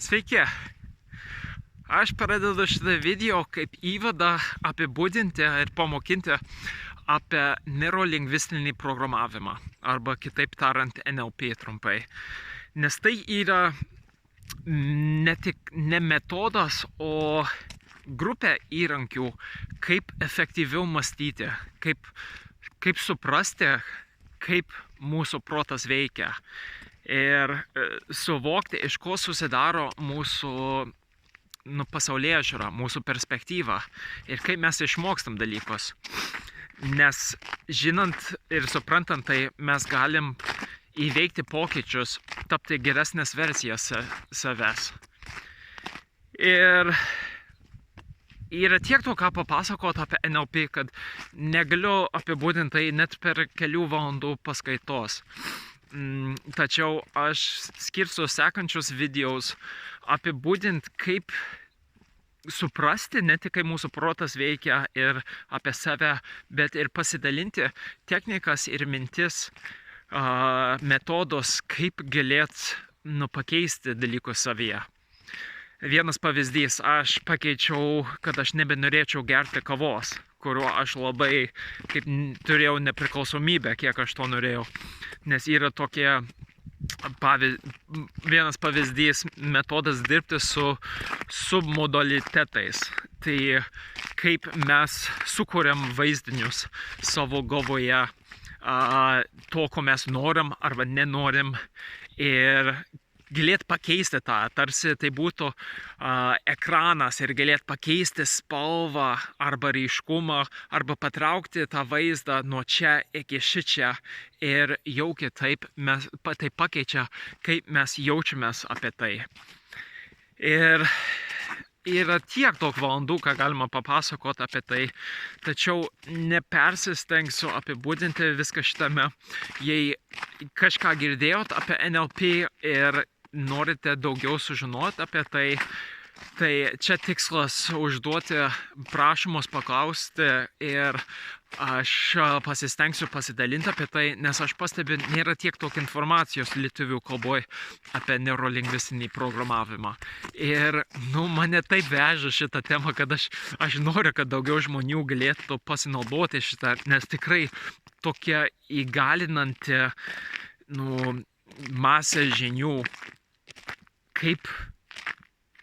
Sveiki! Aš pradedu šitą video kaip įvadą apibūdinti ir pamokinti apie neurolingvistinį programavimą, arba kitaip tariant NLP trumpai. Nes tai yra ne metodas, o grupė įrankių, kaip efektyviau mąstyti, kaip suprasti, kaip mūsų protas veikia. Ir suvokti, iš ko susidaro mūsų pasaulėžiūra, mūsų perspektyva ir kaip mes išmokstam dalykus. Nes žinant ir suprantant tai, mes galim įveikti pokyčius, tapti geresnės versijas savęs. Ir yra tiek to, ką papasakot apie NLP, kad negaliu apibūdinti tai net per kelių valandų paskaitos. Tačiau aš skirsiu sekančius videos apibūdint, kaip suprasti ne tik kaip mūsų protas veikia ir apie save, bet ir pasidalinti technikas ir mintis, metodus, kaip galėt pakeisti dalykus savyje. Vienas pavyzdys, aš pakeičiau, kad aš nebenorėčiau gerti kavos, kuriuo aš labai turėjau nepriklausomybę, kiek aš to norėjau. Nes yra tokie vienas pavyzdys, metodas dirbti su submodalitetais. Tai kaip mes sukuriam vaizdinius savo galvoje, to, ko mes norim arba nenorim, ir galėt pakeisti tą, tarsi tai būtų ekranas ir galėt pakeisti spalvą arba ryškumą, arba patraukti tą vaizdą nuo čia iki šičia ir jau kitaip tai pakeičia, kaip mes jaučiamės apie tai. Ir yra tiek daug valandų, ką galima papasakoti apie tai, tačiau nepersistengsiu apibūdinti viską šitame. Jei kažką girdėjot apie NLP ir norite daugiau sužinoti apie tai, tai čia tikslas užduoti prašymus, paklausti ir aš pasistengsiu pasidalinti apie tai, nes aš pastebiu, nėra tiek daug informacijos lietuvių kalboj apie neurolingvistinį programavimą. Ir mane taip veža šitą temą, kad aš noriu, kad daugiau žmonių galėtų pasinaudoti šitą, nes tikrai tokia įgalinanti masė žinių, kaip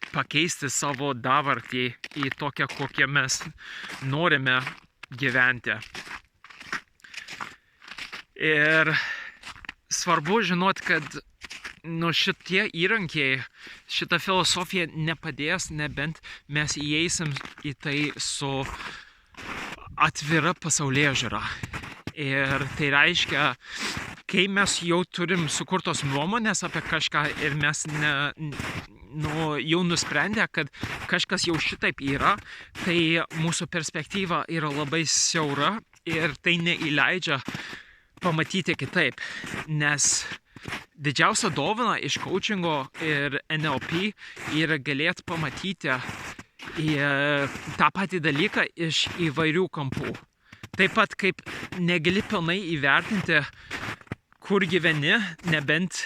pakeisti savo dabartį į tokią, kokią mes norime gyventi. Ir svarbu žinot, kad šitie įrankiai, šita filosofija nepadės, nebent mes įeisim į tai su atvira pasaulėžiūra. Ir tai reiškia, kai mes jau turim sukurtos nuomonės apie kažką ir mes jau nusprendę, kad kažkas jau šitaip yra, tai mūsų perspektyva yra labai siaura ir tai neįleidžia pamatyti kitaip. Nes didžiausia dovana iš coachingo ir NLP yra galėt pamatyti tą patį dalyką iš įvairių kampų. Taip pat kaip negali pilnai įvertinti, kur gyveni, nebent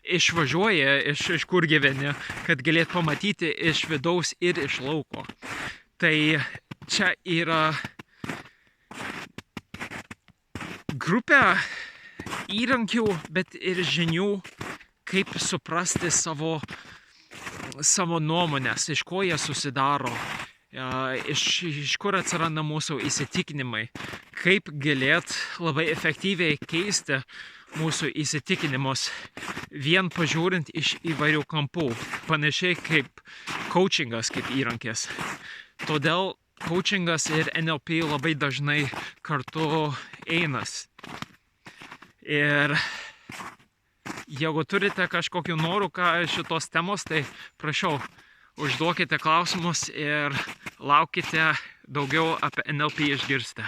išvažiuoja iš kur gyveni, kad galėt pamatyti iš vidaus ir iš lauko. Tai čia yra grupė įrankių, bet ir žinių, kaip suprasti savo nuomonės, iš ko jie susidaro, iš kur atsiranda mūsų įsitikinimai, kaip galėt labai efektyviai keisti mūsų įsitikinimus vien pažiūrint iš įvairių kampų, panašiai kaip coachingas kaip įrankis. Todėl coachingas ir NLP labai dažnai kartu einas. Ir jeigu turite kažkokių norų šitos temos, tai prašau, užduokite klausimus ir laukite daugiau apie NLP išgirsti.